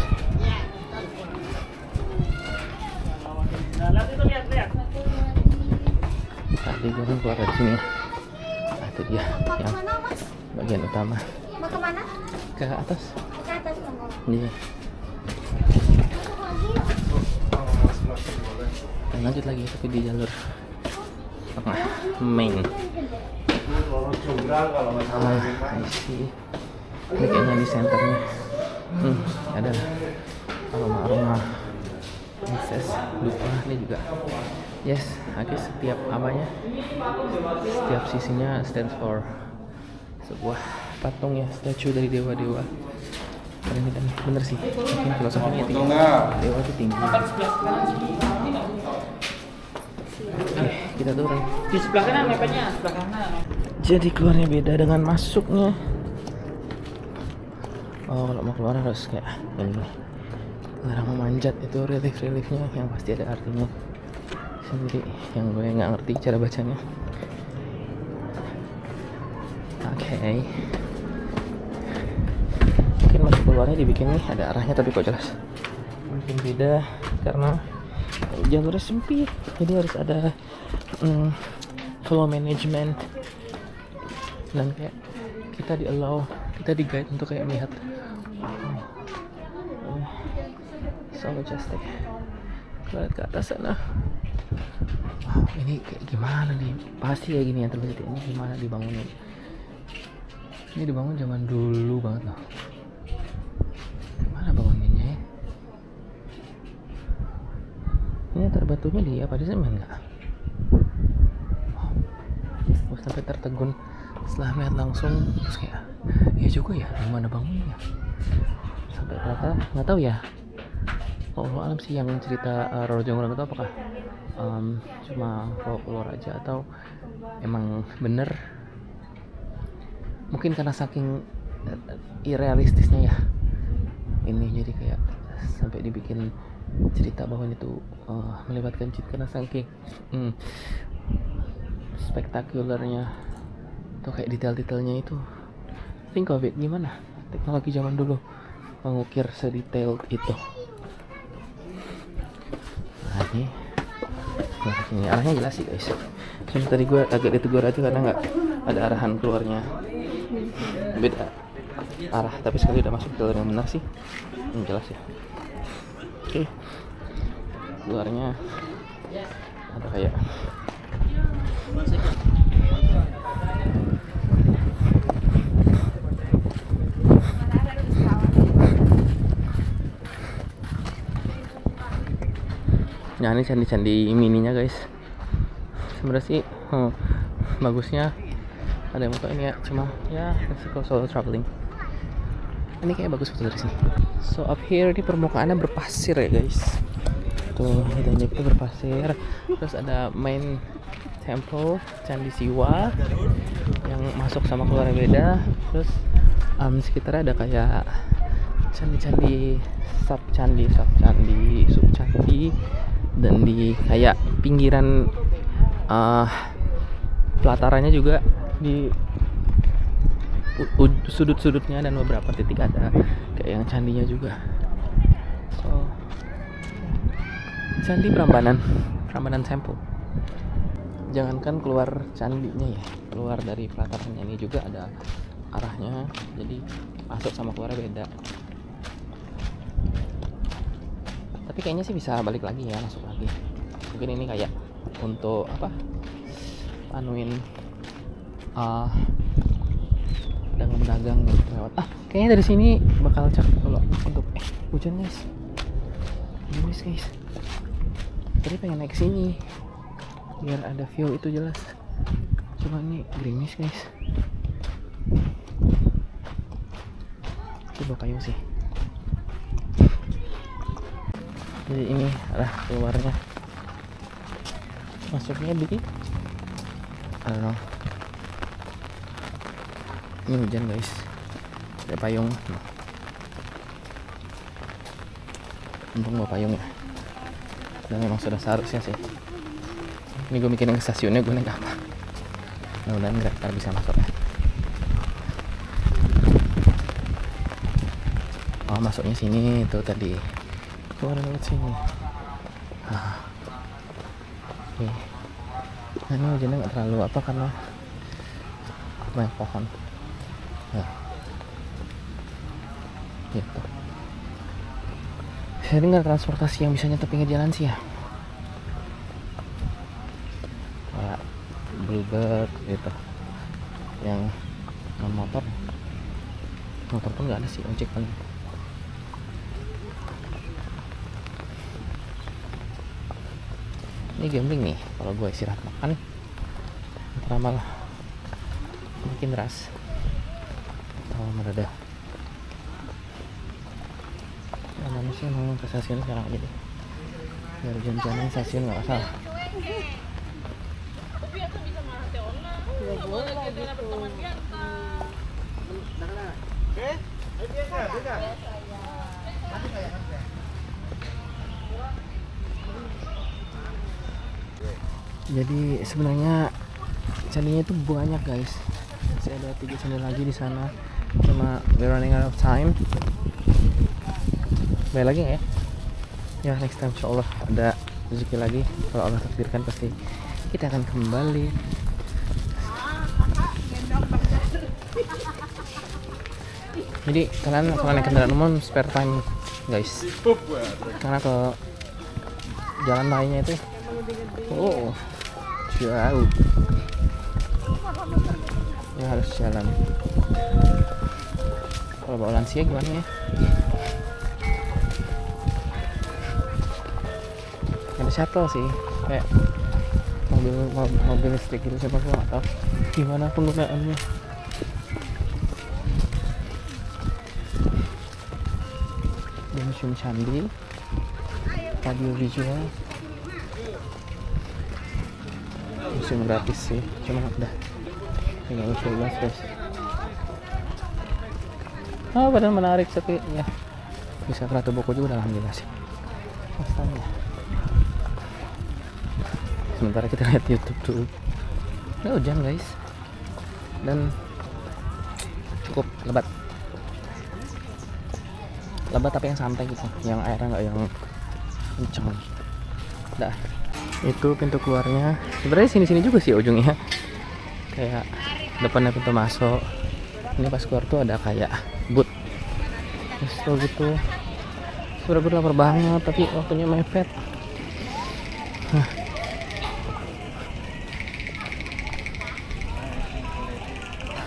Speaker 1: Tadi gue kan keluar dari sini. Itu dia yang bagian utama.
Speaker 6: Mau kemana?
Speaker 1: Ke atas.
Speaker 6: Ke atas kamu.
Speaker 1: Iya. Dan lanjut lagi tapi di jalur tengah main. I see. Ini kayaknya di senternya. Ada aroma inses, lupa ini juga. Yes, akhirnya setiap apanya, setiap sisinya stands for sebuah patung ya, statue dari dewa-dewa. Keren kan, bener sih. Mungkin filosofinya tinggi. Dewa itu tinggi. Oke, kita turun.
Speaker 2: Di sebelah kanan mepetnya, sebelah kanan.
Speaker 1: Jadi keluarnya beda dengan masuknya. Oh, kalau mau keluar harus kayak ini. Larang memanjat, itu relief-reliefnya yang pasti ada artinya sendiri yang gue nggak ngerti cara bacanya. Oke. Mungkin masuk keluarnya dibikin nih ada arahnya, tapi kok jelas mungkin beda karena jalurnya sempit, jadi harus ada flow management, dan kayak kita di guide untuk kayak melihat so majestic. Lihat ke atas sana. Wow, ini kayak gimana nih? Pasti kayak gini yang terlihat. Ini gimana dibangunin? Ini dibangun zaman dulu banget loh. Gimana banguninnya ya? Ini terbatunya di apa, di semen nggak? Wow. Sampai tertegun setelah melihat langsung, terus kayak ya juga ya, gimana bangunnya? Sampai ternyata nggak tahu ya. Allah alam sih yang cerita Roro Jonggrang itu apakah cuma folklore aja atau emang bener. Mungkin karena saking irrealistisnya ya ini, jadi kayak sampai dibikin cerita bahwa itu melibatkan jin karena saking spektakulernya atau kayak detail-detailnya itu. Think of it, gimana teknologi zaman dulu mengukir sedetail itu. Nah ini arahnya jelas sih guys. Cuma tadi gue agak ditegur aja karena nggak ada arahan keluarnya, beda arah. Tapi sekali udah masuk jalur yang benar sih, jelas ya. Oke, keluarnya ada kayak nah ini candi-candi mininya guys. Sebenarnya sih bagusnya ada yang ini ya, cuma ya resiko solo traveling. Ini kayak bagus foto dari sini. So up here ini permukaannya berpasir ya guys. Tuh ditanya itu berpasir. Terus ada main temple Candi Siwa yang masuk sama keluarnya beda. Terus sekitarnya ada kayak candi-candi, sub candi, dan di kayak pinggiran pelatarannya juga di sudut-sudutnya dan beberapa titik ada kayak yang candinya juga. So candi Prambanan Temple. Jangankan keluar candinya ya, keluar dari pelatarannya ini juga ada arahnya, jadi masuk sama keluarnya beda. Tapi kayaknya sih bisa balik lagi ya, masuk lagi. Mungkin ini kayak untuk apa, anuin pedagang gitu lewat. Kayaknya dari sini bakal cakep kalau untuk hujan guys. Gerimis guys. Tadi pengen naik sini biar ada view itu jelas. Cuma ini gerimis guys. Itu bawa payung sih. Jadi ini adalah keluarnya, masuknya di I don't know. Ini hujan guys, ada payung. Untung bawa payung ya, dan memang sudah seharusnya sih. Ini gue mikirin ke stasiunnya gue naik apa. Mudah-mudahan Grabcar bisa masuk ya. Oh masuknya sini itu tadi. Keluar lewat sini. Oke. Nah, ini hujannya nggak terlalu apa karena banyak pohon. Ya. Gitu. Jadi nggak transportasi yang bisa nyetep pinggir jalan sih ya. Kayak Bluebird gitu. Yang non motor pun nggak ada sih, ojek paling. Ini gambling nih, kalau gue istirahat makan antara malah makin deras atau mereda. Mana sih mau ke stasiun sekarang aja deh, biar jam-jaman stasiun nggak salah. Jadi sebenarnya candinya itu banyak guys. Masih ada 3 candi lagi di sana. Cuma we're running out of time. Balik lagi nggak ya? Ya next time insyaallah ada rezeki lagi. Kalau Allah takdirkan pasti kita akan kembali. Jadi kalian kalau naik kendaraan umum spare time guys, karena ke jalan lainnya itu jauh ya, harus jalan. Kalau bawa lansia gimana ya? Ada shuttle sih, kayak mobil listrik gitu, siapa gua nggak tahu gimana penggunaannya. Di museum candi, radio visual, museum gratis sih, cuma udah tinggal 12 guys. Padahal menarik tapi ya bisa ke Ratu Boko juga, alhamdulillah sih. Astaga. Sementara kita lihat YouTube dulu. Udah hujan guys, dan cukup lebat tapi yang santai gitu, yang airnya nggak yang kenceng. Dah, itu pintu keluarnya. Sebenarnya sini juga sih ujungnya, kayak depannya pintu masuk. Ini pas keluar tuh ada kayak boot resto gitu. Sudah lapar banget tapi waktunya mepet.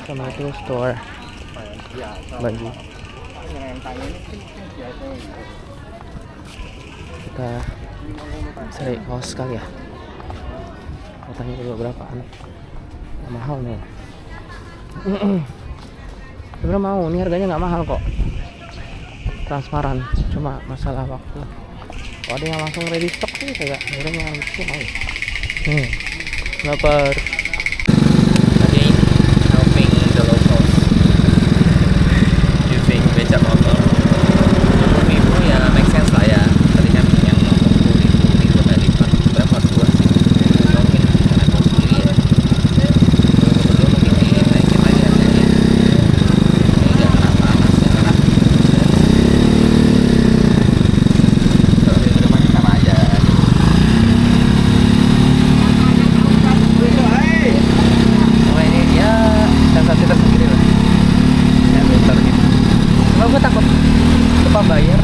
Speaker 1: Sama itu store baju. Kita cari kaos sekali ya. Katanya juga berapaan? Mahal nih. Sebenarnya mau, ini harganya nggak mahal kok, transparan, cuma masalah waktu. Kalau ada yang langsung ready stock sih kayak harganya itu mau. Lapar. Tadi helping the locals using becak motor. 20.000 ya make sense lah ya. Tadi kan yang 20.000 tadi berapa dua sih? Mungkin karena aku sendiri ya. Betul mungkin dinaikin lagi harganya. Enggak kenapa karena udah masih sama aja. Cuma ini ya sensasi tersendiri lah. Ya bentar gitu. Cuma gue takut lupa bayar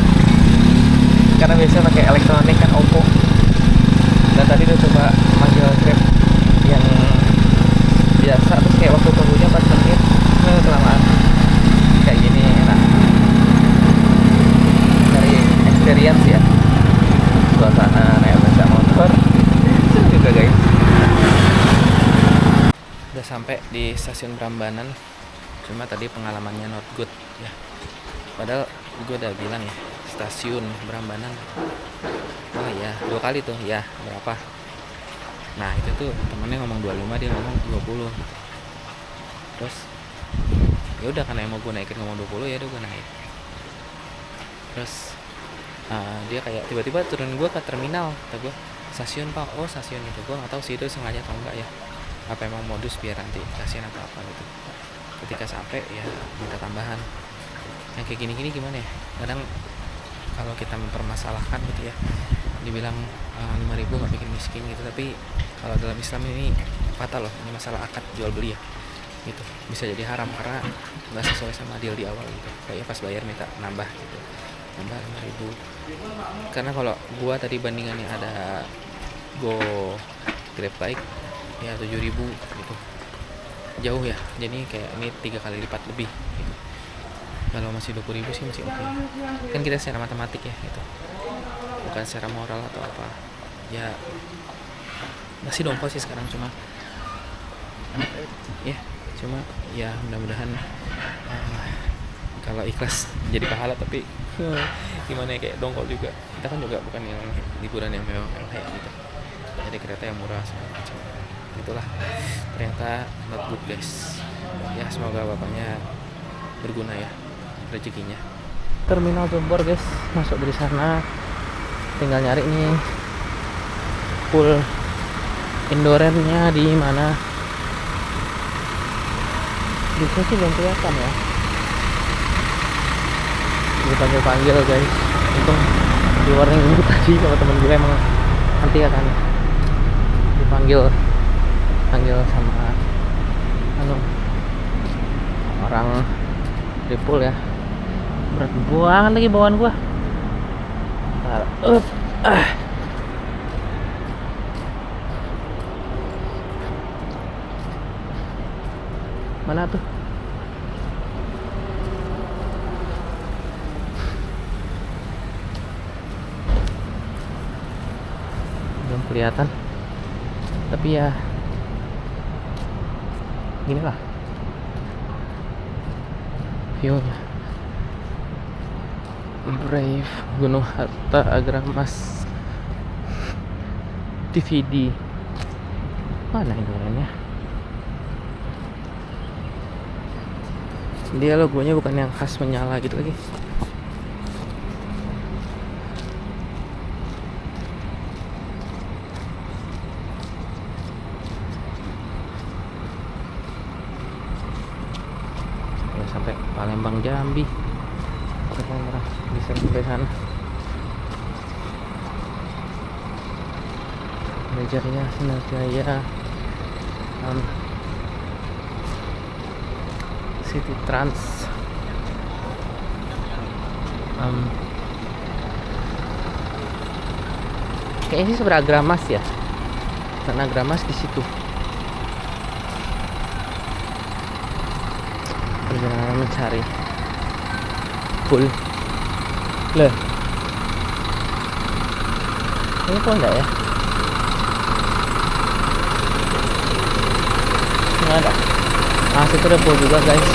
Speaker 1: karena biasanya pakai elektronik kan Oppo. Dan tadi udah coba manggil Grab yang biasa, terus kayak waktu tunggunya 4 menit kelamaan. Kayak gini enak dari experience ya, suasana naik becak motor seru juga guys. Udah sampai di stasiun Prambanan, cuma tadi pengalamannya not good ya, padahal gue udah bilang ya stasiun Prambanan. Oh iya 2 kali tuh ya, berapa. Nah itu tuh temennya ngomong 25, dia ngomong 20. Terus ya udah karena yang mau gue naikin ngomong 20, ya udah gue naik. Terus dia kayak tiba-tiba turun gue ke terminal, kata gue stasiun pak. Oh stasiun itu, gue nggak tahu sih itu sengaja atau enggak ya, apa emang modus biar nanti stasiun atau apa gitu. Ketika sampai ya minta tambahan. Yang kayak gini-gini gimana ya, kadang kalau kita mempermasalahkan gitu ya, dibilang 5.000 nggak bikin miskin gitu, tapi kalau dalam Islam ini fatal loh, ini masalah akad jual beli ya gitu, bisa jadi haram karena nggak sesuai sama deal di awal gitu. Kayak pas bayar minta nambah gitu, nambah 5.000. Karena kalau gua tadi bandingannya ada Go Grab Bike ya 7.000 gitu, jauh ya, jadi kayak ini 3 kali lipat lebih gitu. Kalau masih 20.000 sih masih oke. Kan kita secara matematik ya gitu, bukan secara moral atau apa ya. Masih dongkol sih sekarang, cuma ya mudah-mudahan kalau ikhlas jadi pahala. Tapi gimana ya, kayak dongkol juga, kita kan juga bukan yang liburan yang mewah-mewah ya gitu, jadi kereta yang murah segala macam. Itulah ternyata not good guys ya. Semoga bapaknya berguna ya rezekinya. Terminal Jombor guys, masuk dari sana, tinggal nyari nih pool indoornya di mana. Bisa sih belum kelihatan ya, dipanggil-panggil guys. Untung di warning dulu tadi sama temen gue, emang nanti akan dipanggil sama orang Repul ya. Berat banget lagi bawaan gua. Mana tuh? Belum kelihatan. Tapi ya ginilah view-nya. Brave, Gunung Hatta, Agramas, DVD. Mana ini orangnya? Dia logonya bukan yang khas menyala gitu lagi. Ya, sampai Palembang Jambi. Bisa sampai sana. Jaya, Sinar Jaya, City Trans, kayaknya sih seberang Agramas ya, karena Agramas di situ. Perjalanan mencari full lah. Ini kok enggak ya? Nggak ada. Ah, situ udah full juga guys.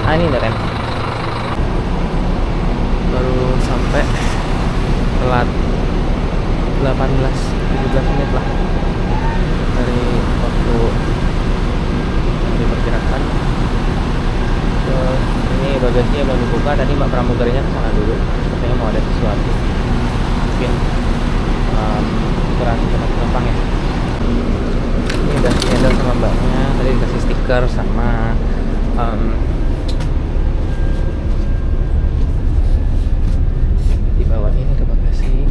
Speaker 1: Ah, ini nih Ren. Baru sampai telat 18-17 menit lah dari waktu yang diperkirakan. Ini bagasinya belum dibuka. Tadi Mbak pramugarinya kesana dulu, katanya mau ada sesuatu, mungkin ukuran penumpang ya. Ini udah handle sama mbaknya, tadi dikasih stiker sama dibawain ke bagasi.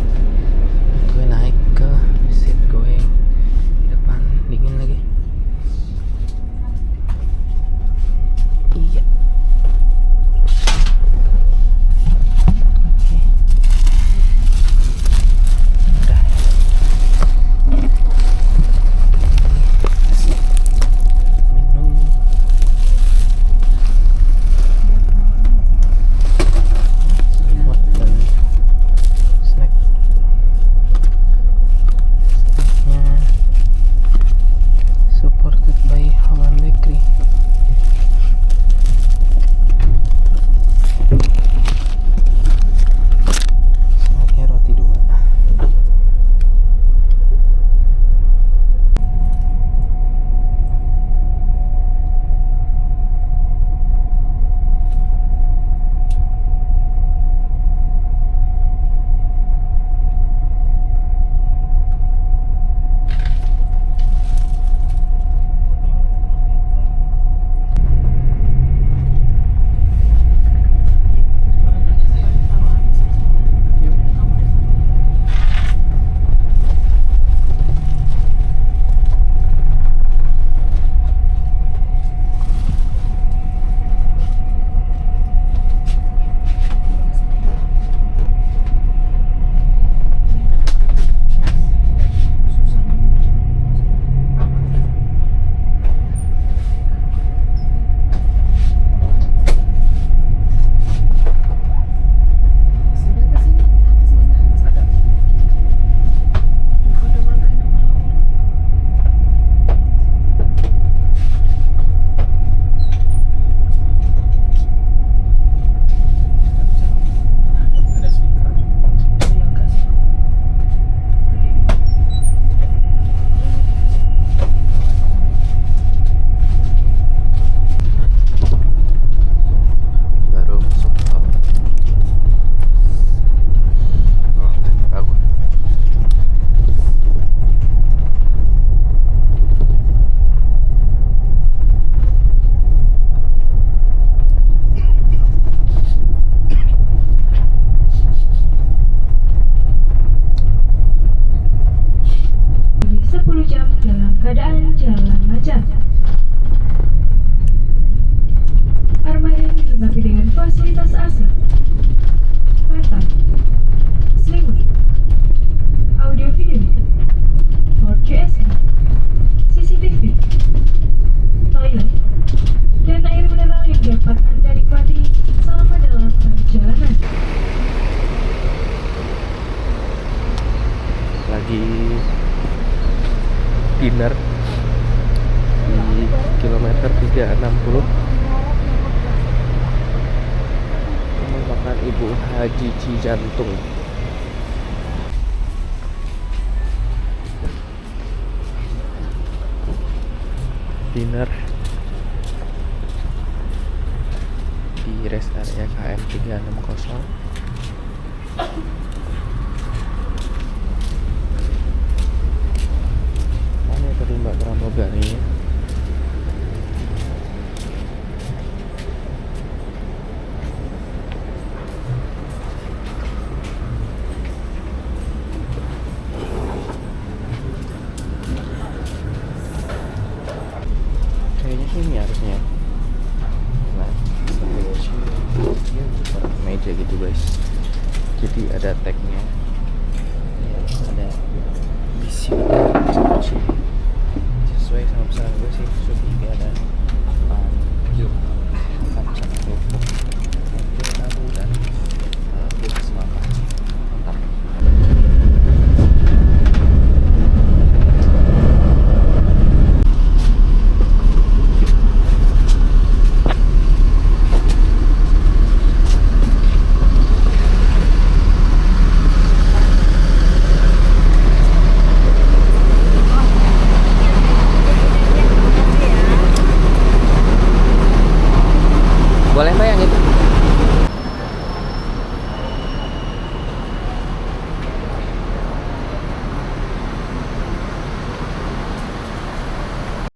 Speaker 1: Gue naik ke seat gue di depan, dingin lagi. Iya.
Speaker 6: Kerajaan Jalan Majap. Armada ini dilengkapi dengan fasilitas AC, bantal, selimut, audio video, port USB, CCTV, toilet, dan air mineral yang dapat Anda nikmati selama dalam perjalanan.
Speaker 1: Lagi dinner di kilometer 360 makan Ibu Haji Cijantung. Dinner di rest area KM 360. Mana tadi Mbak Pramugari? Kayaknya sih ini harusnya. Nah, meja gitu guys. Jadi ada tagnya, ya, ada bisi.